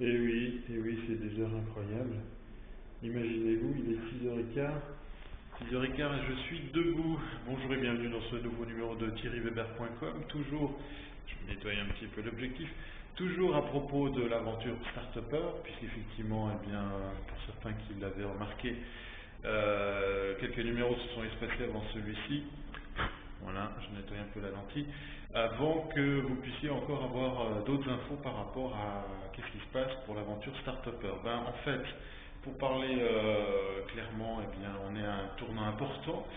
Et oui, c'est des heures incroyables. Imaginez-vous, il est 6h15. 6h15 et je suis debout. Bonjour et bienvenue dans ce nouveau numéro de thierryweber.com. Toujours, je vais nettoyer un petit peu l'objectif, toujours à propos de l'aventure Start-Upper, puisqu'effectivement, eh bien, pour certains qui l'avaient remarqué, quelques numéros se sont espacés avant celui-ci. Voilà, je nettoie un peu la lentille, avant que vous puissiez encore avoir d'autres infos par rapport à qu'est-ce qui se passe pour l'aventure Start-Upper. Ben, en fait, pour parler clairement, eh bien, on est à un tournant important.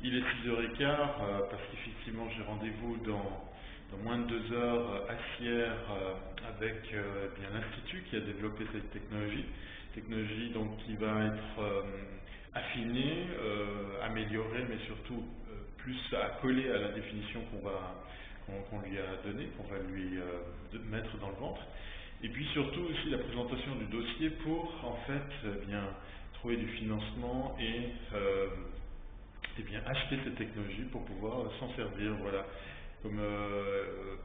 Il est 6h15 parce qu'effectivement j'ai rendez-vous dans moins de 2 heures à Sierre avec eh bien, l'Institut qui a développé cette technologie donc, qui va être affinée, améliorée, mais surtout plus à coller à la définition qu'on lui a donnée, qu'on va lui mettre dans le ventre. Et puis surtout aussi la présentation du dossier pour en fait bien trouver du financement et bien acheter cette technologie pour pouvoir s'en servir. Voilà. Comme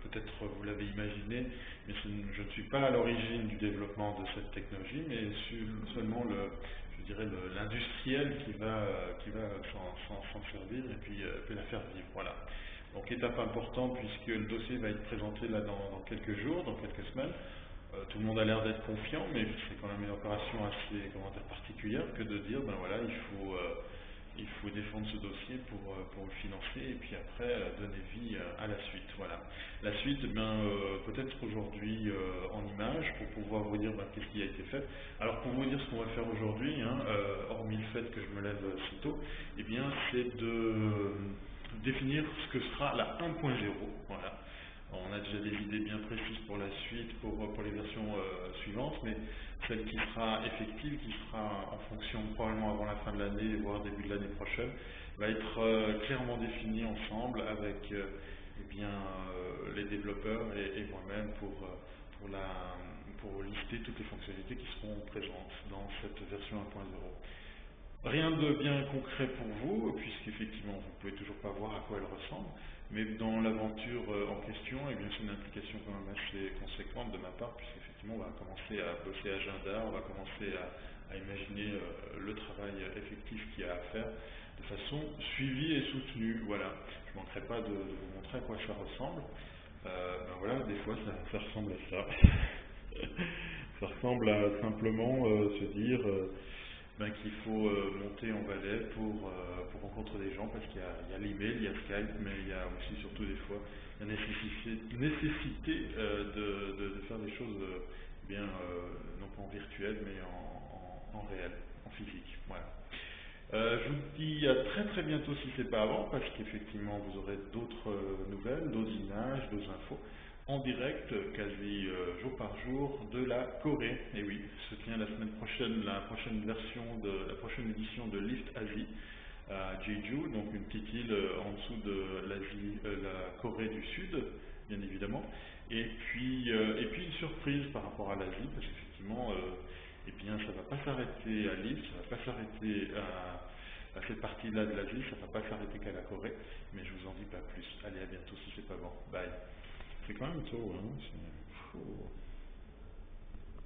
peut-être vous l'avez imaginé, mais je ne suis pas à l'origine du développement de cette technologie, mais seulement je dirais l'industriel qui va s'en servir et puis la faire vivre. Voilà. Donc étape importante puisque le dossier va être présenté là dans quelques jours, dans quelques semaines. Tout le monde a l'air d'être confiant, mais c'est quand même une opération assez particulière que de dire, ben voilà, il faut défendre ce dossier pour le financer et puis après donner vie à la suite. Voilà. La suite, peut-être aujourd'hui en images pour pouvoir vous dire qu'est-ce qui a été fait. Alors pour vous dire ce qu'on va faire aujourd'hui, hormis le fait que je me lève si tôt, eh bien c'est de définir ce que sera la 1.0. Voilà. On a déjà des idées bien précises pour la suite, pour les versions suivantes, mais celle qui sera effective, qui sera en fonction probablement avant la fin de l'année, voire début de l'année prochaine, va être clairement définie ensemble avec les développeurs et moi-même pour lister toutes les fonctionnalités qui seront présentes dans cette version 1.0. Rien de bien concret pour vous, puisqu'effectivement vous ne pouvez toujours pas voir à quoi elle ressemble, mais dans l'aventure en question, eh bien, c'est une implication quand même assez conséquente de ma part, puisqu'effectivement on va commencer à bosser agenda, on va commencer à imaginer le travail effectif qu'il y a à faire de façon suivie et soutenue. Voilà. Je ne manquerai pas de vous montrer à quoi ça ressemble. Voilà, des fois ça ressemble à ça. Ça ressemble à simplement se dire qu'il faut monter en Valais pour rencontrer des gens, parce qu'il y a l'email, il y a Skype, mais il y a aussi surtout des fois la nécessité de faire des choses non pas en virtuel, mais en réel, en physique. Voilà. Je vous dis à très très bientôt si ce n'est pas avant, parce qu'effectivement vous aurez d'autres nouvelles, d'autres images, d'autres infos en direct, quasi jour par jour, de la Corée. Et oui, se tient la semaine prochaine la prochaine édition de Lift Asie à Jeju, donc une petite île en dessous de la Corée du Sud, bien évidemment. Et puis une surprise par rapport à l'Asie, parce qu'effectivement, ça ne va pas s'arrêter à l'île, ça ne va pas s'arrêter à cette partie-là de l'Asie, ça ne va pas s'arrêter qu'à la Corée, mais je vous en dis pas plus. Allez, à bientôt si c'est pas bon. Bye. C'est quand même tôt, hein.